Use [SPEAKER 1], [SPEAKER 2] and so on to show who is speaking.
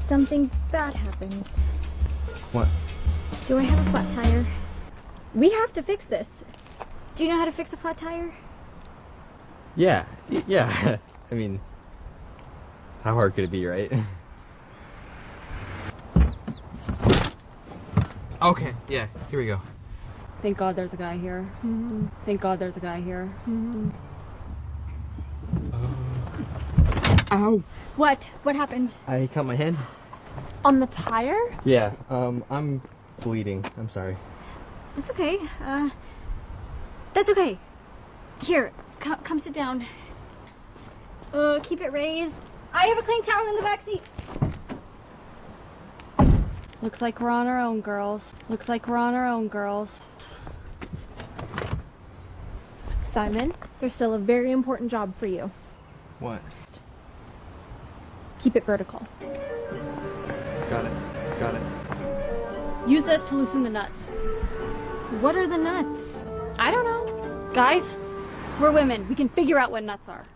[SPEAKER 1] something bad happens.
[SPEAKER 2] What?
[SPEAKER 1] Do I have a flat tire? We have to fix this. Do you know how to fix a flat tire?
[SPEAKER 2] Yeah. I mean, how hard could it be, right? Okay, yeah, here we go.
[SPEAKER 3] Thank God there's a guy here. Thank God there's a guy here.
[SPEAKER 2] Ow!
[SPEAKER 1] What? What happened?
[SPEAKER 2] I cut my hand.
[SPEAKER 4] On the tire?
[SPEAKER 2] Yeah, I'm bleeding. I'm sorry.
[SPEAKER 1] That's okay. That's okay. Here, come sit down. Keep it raised. I have a clean towel in the backseat.
[SPEAKER 3] Looks like we're on our own, girls. Looks like we're on our own, girls.
[SPEAKER 1] Simon, there's still a very important job for you.
[SPEAKER 2] What?
[SPEAKER 1] Keep it vertical.
[SPEAKER 2] Got it.
[SPEAKER 3] Use this to loosen the nuts.
[SPEAKER 1] What are the nuts?
[SPEAKER 3] I don't know. Guys, we're women. We can figure out what nuts are.